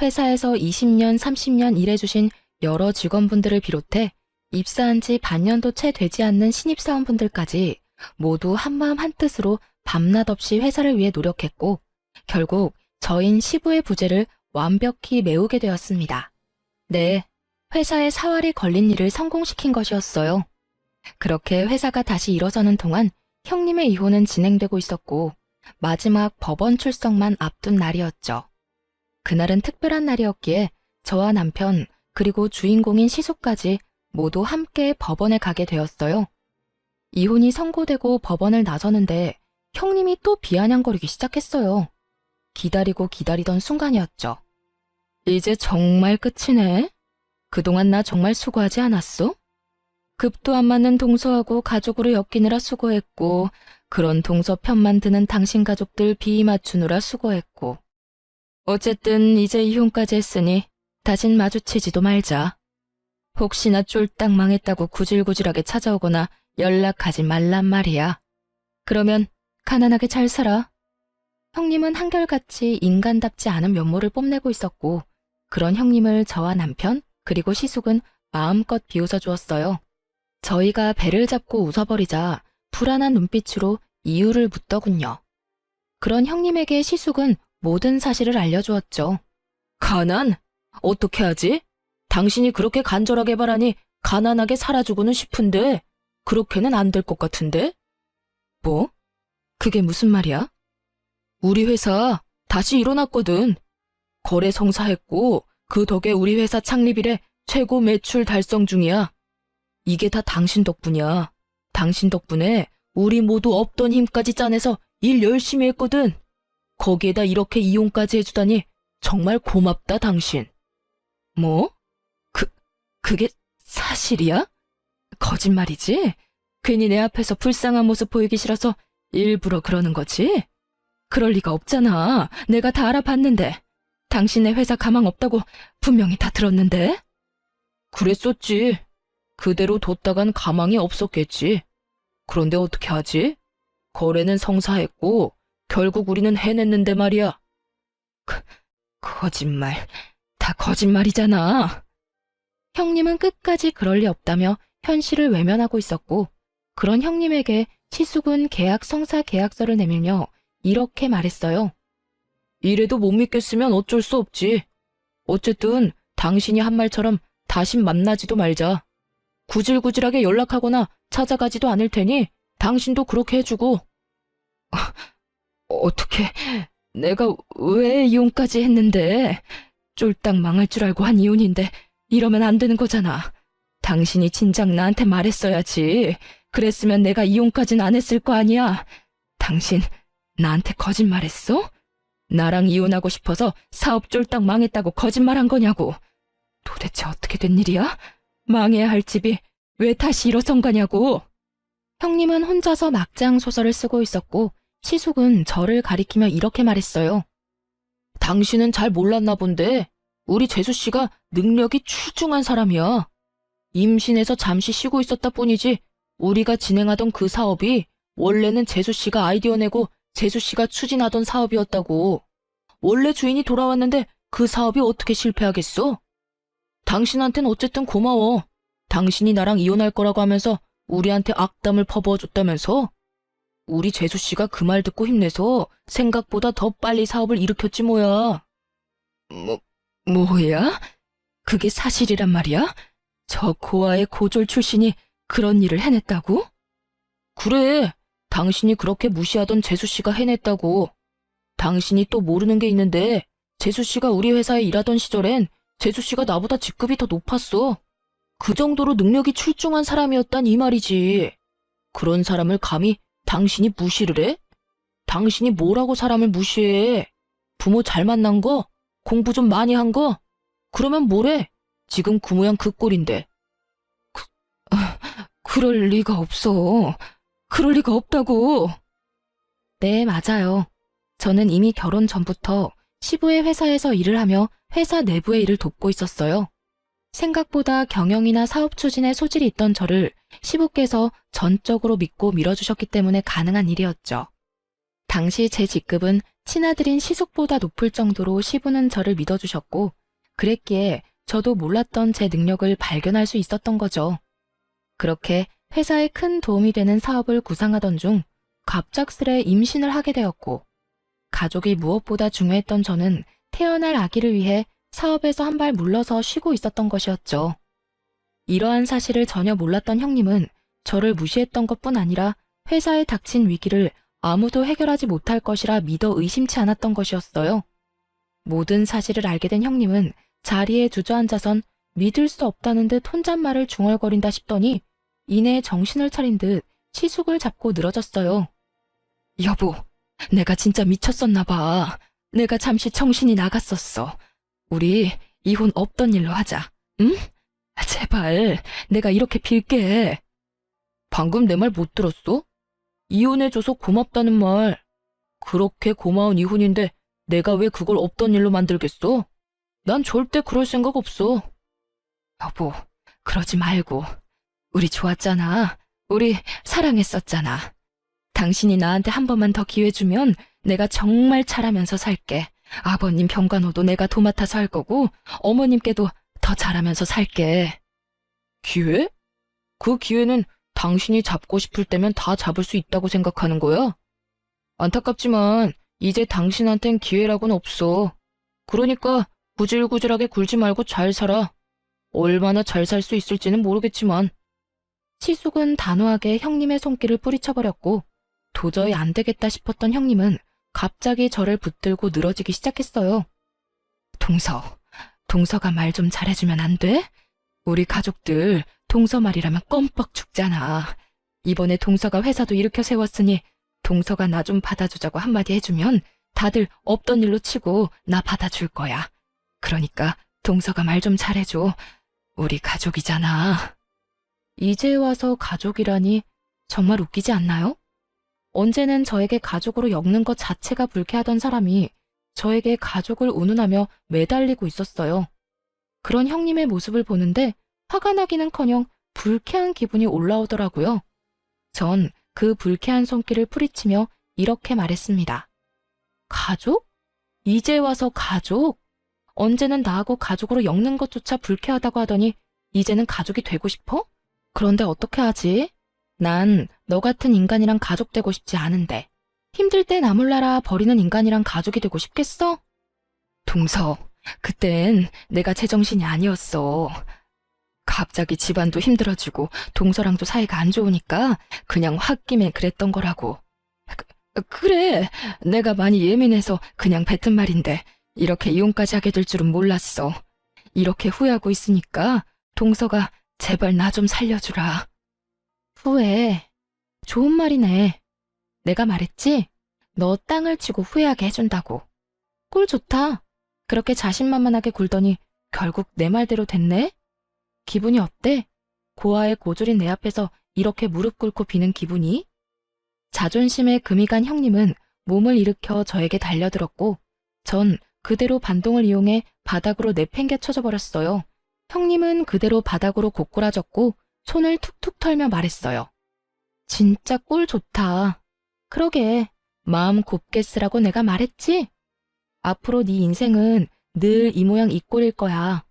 회사에서 20년, 30년 일해주신 여러 직원분들을 비롯해 입사한 지 반년도 채 되지 않는 신입사원분들까지 모두 한마음 한뜻으로 밤낮 없이 회사를 위해 노력했고 결국 저인 시부의 부재를 완벽히 메우게 되었습니다. 네, 회사에 사활이 걸린 일을 성공시킨 것이었어요. 그렇게 회사가 다시 일어서는 동안 형님의 이혼은 진행되고 있었고 마지막 법원 출석만 앞둔 날이었죠. 그날은 특별한 날이었기에 저와 남편 그리고 주인공인 시숙까지 모두 함께 법원에 가게 되었어요. 이혼이 선고되고 법원을 나서는데 형님이 또 비아냥거리기 시작했어요. 기다리고 기다리던 순간이었죠. 이제 정말 끝이네. 그동안 나 정말 수고하지 않았어? 급도 안 맞는 동서하고 가족으로 엮이느라 수고했고 그런 동서 편만 드는 당신 가족들 비위 맞추느라 수고했고 어쨌든 이제 이혼까지 했으니 다신 마주치지도 말자. 혹시나 쫄딱 망했다고 구질구질하게 찾아오거나 연락하지 말란 말이야. 그러면 가난하게 잘 살아. 형님은 한결같이 인간답지 않은 면모를 뽐내고 있었고 그런 형님을 저와 남편 그리고 시숙은 마음껏 비웃어 주었어요. 저희가 배를 잡고 웃어버리자 불안한 눈빛으로 이유를 묻더군요. 그런 형님에게 시숙은 모든 사실을 알려주었죠. 가난? 어떻게 하지? 당신이 그렇게 간절하게 바라니 가난하게 살아주고는 싶은데 그렇게는 안 될 것 같은데? 뭐? 그게 무슨 말이야? 우리 회사 다시 일어났거든. 거래 성사했고 그 덕에 우리 회사 창립 이래 최고 매출 달성 중이야. 이게 다 당신 덕분이야. 당신 덕분에 우리 모두 없던 힘까지 짜내서 일 열심히 했거든. 거기에다 이렇게 이용까지 해주다니 정말 고맙다 당신. 뭐? 그게 사실이야? 거짓말이지? 괜히 내 앞에서 불쌍한 모습 보이기 싫어서 일부러 그러는 거지? 그럴 리가 없잖아. 내가 다 알아봤는데. 당신의 회사 가망 없다고 분명히 다 들었는데. 그랬었지. 그대로 뒀다간 가망이 없었겠지. 그런데 어떻게 하지? 거래는 성사했고 결국 우리는 해냈는데 말이야. 거짓말. 다 거짓말이잖아. 형님은 끝까지 그럴 리 없다며 현실을 외면하고 있었고 그런 형님에게 시숙은 계약 성사 계약서를 내밀며 이렇게 말했어요. 이래도 못 믿겠으면 어쩔 수 없지. 어쨌든 당신이 한 말처럼 다신 만나지도 말자. 구질구질하게 연락하거나 찾아가지도 않을 테니 당신도 그렇게 해주고. 어떻게, 내가 왜 이혼까지 했는데? 쫄딱 망할 줄 알고 한 이혼인데 이러면 안 되는 거잖아. 당신이 진작 나한테 말했어야지. 그랬으면 내가 이혼까진 안 했을 거 아니야. 당신 나한테 거짓말했어? 나랑 이혼하고 싶어서 사업 쫄딱 망했다고 거짓말한 거냐고. 도대체 어떻게 된 일이야? 망해야 할 집이 왜 다시 일어선 거냐고. 형님은 혼자서 막장 소설을 쓰고 있었고 시숙은 저를 가리키며 이렇게 말했어요. 당신은 잘 몰랐나 본데 우리 재수씨가 능력이 출중한 사람이야. 임신해서 잠시 쉬고 있었다 뿐이지 우리가 진행하던 그 사업이 원래는 재수씨가 아이디어 내고 재수씨가 추진하던 사업이었다고. 원래 주인이 돌아왔는데 그 사업이 어떻게 실패하겠어? 당신한텐 어쨌든 고마워. 당신이 나랑 이혼할 거라고 하면서 우리한테 악담을 퍼부어줬다면서? 우리 재수씨가 그 말 듣고 힘내서 생각보다 더 빨리 사업을 일으켰지 뭐야. 뭐야? 그게 사실이란 말이야? 저 고아의 고졸 출신이 그런 일을 해냈다고? 그래, 당신이 그렇게 무시하던 재수씨가 해냈다고. 당신이 또 모르는 게 있는데 재수씨가 우리 회사에 일하던 시절엔 재수씨가 나보다 직급이 더 높았어. 그 정도로 능력이 출중한 사람이었단 이 말이지. 그런 사람을 감히 당신이 무시를 해? 당신이 뭐라고 사람을 무시해? 부모 잘 만난 거? 공부 좀 많이 한 거? 그러면 뭐래? 지금 그 모양 그 꼴인데. 그럴 리가 없어. 그럴 리가 없다고. 네, 맞아요. 저는 이미 결혼 전부터 시부의 회사에서 일을 하며 회사 내부의 일을 돕고 있었어요. 생각보다 경영이나 사업 추진에 소질이 있던 저를 시부께서 전적으로 믿고 밀어주셨기 때문에 가능한 일이었죠. 당시 제 직급은 친아들인 시숙보다 높을 정도로 시부는 저를 믿어주셨고, 그랬기에 저도 몰랐던 제 능력을 발견할 수 있었던 거죠. 그렇게 회사에 큰 도움이 되는 사업을 구상하던 중 갑작스레 임신을 하게 되었고, 가족이 무엇보다 중요했던 저는 태어날 아기를 위해 사업에서 한 발 물러서 쉬고 있었던 것이었죠. 이러한 사실을 전혀 몰랐던 형님은 저를 무시했던 것뿐 아니라 회사에 닥친 위기를 아무도 해결하지 못할 것이라 믿어 의심치 않았던 것이었어요. 모든 사실을 알게 된 형님은 자리에 주저앉아선 믿을 수 없다는 듯 혼잣말을 중얼거린다 싶더니 이내 정신을 차린 듯 시숙을 잡고 늘어졌어요. 여보, 내가 진짜 미쳤었나 봐. 내가 잠시 정신이 나갔었어. 우리 이혼 없던 일로 하자. 응? 제발, 내가 이렇게 빌게. 방금 내 말 못 들었어? 이혼해줘서 고맙다는 말. 그렇게 고마운 이혼인데 내가 왜 그걸 없던 일로 만들겠어? 난 절대 그럴 생각 없어. 여보, 그러지 말고. 우리 좋았잖아. 우리 사랑했었잖아. 당신이 나한테 한 번만 더 기회 주면 내가 정말 잘하면서 살게. 아버님 병간호도 내가 도맡아서 할 거고 어머님께도 더 잘하면서 살게. 기회? 그 기회는 당신이 잡고 싶을 때면 다 잡을 수 있다고 생각하는 거야? 안타깝지만 이제 당신한텐 기회라고는 없어. 그러니까 구질구질하게 굴지 말고 잘 살아. 얼마나 잘 살 수 있을지는 모르겠지만. 시숙은 단호하게 형님의 손길을 뿌리쳐버렸고 도저히 안 되겠다 싶었던 형님은 갑자기 저를 붙들고 늘어지기 시작했어요. 동서가 말 좀 잘해주면 안 돼? 우리 가족들 동서 말이라면 껌뻑 죽잖아. 이번에 동서가 회사도 일으켜 세웠으니 동서가 나 좀 받아주자고 한마디 해주면 다들 없던 일로 치고 나 받아줄 거야. 그러니까 동서가 말 좀 잘해줘. 우리 가족이잖아. 이제 와서 가족이라니 정말 웃기지 않나요? 언제는 저에게 가족으로 엮는 것 자체가 불쾌하던 사람이 저에게 가족을 운운하며 매달리고 있었어요. 그런 형님의 모습을 보는데 화가 나기는커녕 불쾌한 기분이 올라오더라고요. 전 그 불쾌한 손길을 뿌리치며 이렇게 말했습니다. 가족? 이제 와서 가족? 언제는 나하고 가족으로 엮는 것조차 불쾌하다고 하더니 이제는 가족이 되고 싶어? 그런데 어떻게 하지? 난 너 같은 인간이랑 가족 되고 싶지 않은데 힘들 때 나 몰라라 버리는 인간이랑 가족이 되고 싶겠어? 동서, 그땐 내가 제정신이 아니었어. 갑자기 집안도 힘들어지고 동서랑도 사이가 안 좋으니까 그냥 홧김에 그랬던 거라고. 그래, 내가 많이 예민해서 그냥 뱉은 말인데 이렇게 이혼까지 하게 될 줄은 몰랐어. 이렇게 후회하고 있으니까 동서가 제발 나 좀 살려주라. 후회? 좋은 말이네. 내가 말했지? 너 땅을 치고 후회하게 해준다고. 꿀 좋다. 그렇게 자신만만하게 굴더니 결국 내 말대로 됐네? 기분이 어때? 고아의 고졸인 내 앞에서 이렇게 무릎 꿇고 비는 기분이? 자존심에 금이 간 형님은 몸을 일으켜 저에게 달려들었고 전 그대로 반동을 이용해 바닥으로 내팽개 쳐져버렸어요. 형님은 그대로 바닥으로 고꾸라졌고 손을 툭툭 털며 말했어요. 진짜 꿀 좋다. 그러게, 마음 곱게 쓰라고 내가 말했지? 앞으로 네 인생은 늘 이 모양 이 꼴일 거야.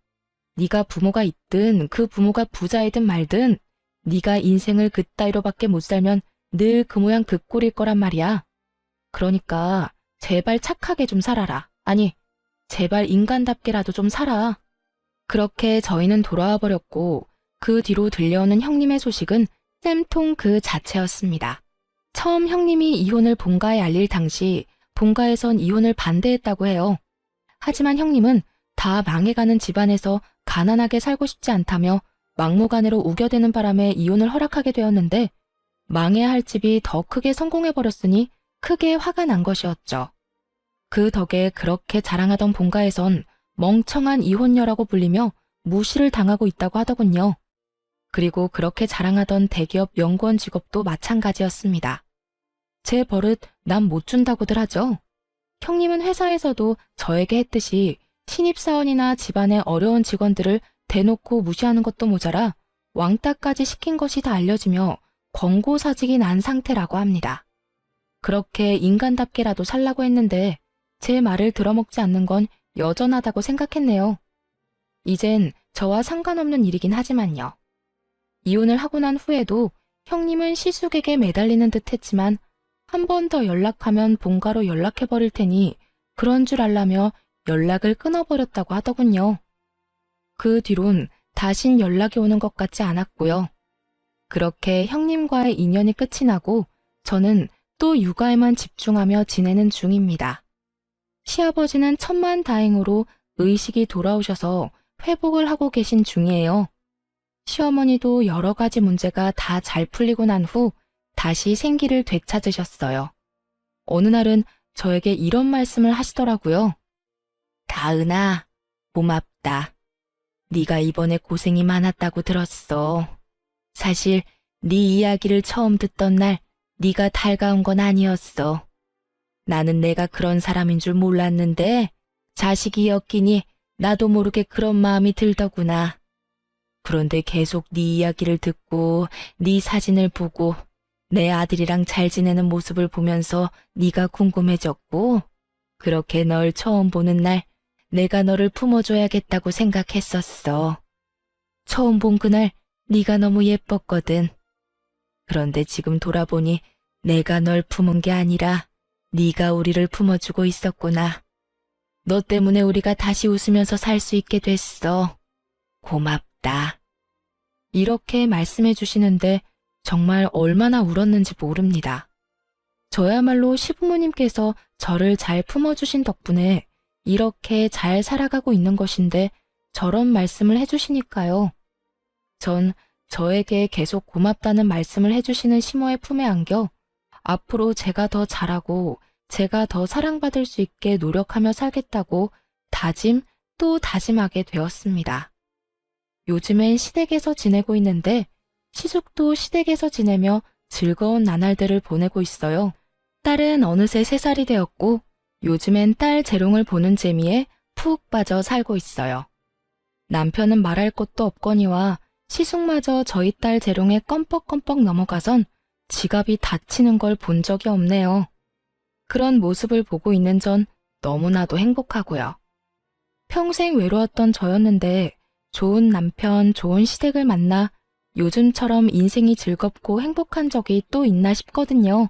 네가 부모가 있든 그 부모가 부자이든 말든 네가 인생을 그따위로밖에 못 살면 늘 그 모양 그 꼴일 거란 말이야. 그러니까 제발 착하게 좀 살아라. 아니, 제발 인간답게라도 좀 살아. 그렇게 저희는 돌아와 버렸고 그 뒤로 들려오는 형님의 소식은 쌤통 그 자체였습니다. 처음 형님이 이혼을 본가에 알릴 당시 본가에선 이혼을 반대했다고 해요. 하지만 형님은 다 망해가는 집안에서 가난하게 살고 싶지 않다며 막무가내로 우겨대는 바람에 이혼을 허락하게 되었는데 망해야 할 집이 더 크게 성공해버렸으니 크게 화가 난 것이었죠. 그 덕에 그렇게 자랑하던 본가에선 멍청한 이혼녀라고 불리며 무시를 당하고 있다고 하더군요. 그리고 그렇게 자랑하던 대기업 연구원 직업도 마찬가지였습니다. 제 버릇 남 못 준다고들 하죠. 형님은 회사에서도 저에게 했듯이 신입사원이나 집안의 어려운 직원들을 대놓고 무시하는 것도 모자라 왕따까지 시킨 것이 다 알려지며 권고사직이 난 상태라고 합니다. 그렇게 인간답게라도 살라고 했는데 제 말을 들어먹지 않는 건 여전하다고 생각했네요. 이젠 저와 상관없는 일이긴 하지만요. 이혼을 하고 난 후에도 형님은 시숙에게 매달리는 듯 했지만 한 번 더 연락하면 본가로 연락해버릴 테니 그런 줄 알라며 연락을 끊어버렸다고 하더군요. 그 뒤론 다신 연락이 오는 것 같지 않았고요. 그렇게 형님과의 인연이 끝이 나고 저는 또 육아에만 집중하며 지내는 중입니다. 시아버지는 천만다행으로 의식이 돌아오셔서 회복을 하고 계신 중이에요. 시어머니도 여러 가지 문제가 다 잘 풀리고 난 후 다시 생기를 되찾으셨어요. 어느 날은 저에게 이런 말씀을 하시더라고요. 다은아, 고맙다. 네가 이번에 고생이 많았다고 들었어. 사실 네 이야기를 처음 듣던 날 네가 달가운 건 아니었어. 나는 내가 그런 사람인 줄 몰랐는데 자식이었기니 나도 모르게 그런 마음이 들더구나. 그런데 계속 네 이야기를 듣고 네 사진을 보고 내 아들이랑 잘 지내는 모습을 보면서 네가 궁금해졌고 그렇게 널 처음 보는 날 내가 너를 품어줘야겠다고 생각했었어. 처음 본 그날 네가 너무 예뻤거든. 그런데 지금 돌아보니 내가 널 품은 게 아니라 네가 우리를 품어주고 있었구나. 너 때문에 우리가 다시 웃으면서 살 수 있게 됐어. 고맙다. 이렇게 말씀해 주시는데 정말 얼마나 울었는지 모릅니다. 저야말로 시부모님께서 저를 잘 품어주신 덕분에 이렇게 잘 살아가고 있는 것인데 저런 말씀을 해주시니까요. 전 저에게 계속 고맙다는 말씀을 해주시는 시모의 품에 안겨 앞으로 제가 더 잘하고 제가 더 사랑받을 수 있게 노력하며 살겠다고 다짐 또 다짐하게 되었습니다. 요즘엔 시댁에서 지내고 있는데 시숙도 시댁에서 지내며 즐거운 나날들을 보내고 있어요. 딸은 어느새 3살이 되었고 요즘엔 딸 재롱을 보는 재미에 푹 빠져 살고 있어요. 남편은 말할 것도 없거니와 시숙마저 저희 딸 재롱에 껌뻑껌뻑 넘어가선 지갑이 다치는 걸 본 적이 없네요. 그런 모습을 보고 있는 전 너무나도 행복하고요. 평생 외로웠던 저였는데 좋은 남편, 좋은 시댁을 만나 요즘처럼 인생이 즐겁고 행복한 적이 또 있나 싶거든요.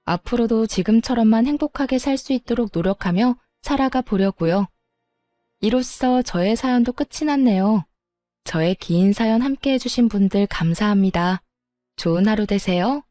앞으로도 지금처럼만 행복하게 살 수 있도록 노력하며 살아가 보려고요. 이로써 저의 사연도 끝이 났네요. 저의 긴 사연 함께 해주신 분들 감사합니다. 좋은 하루 되세요.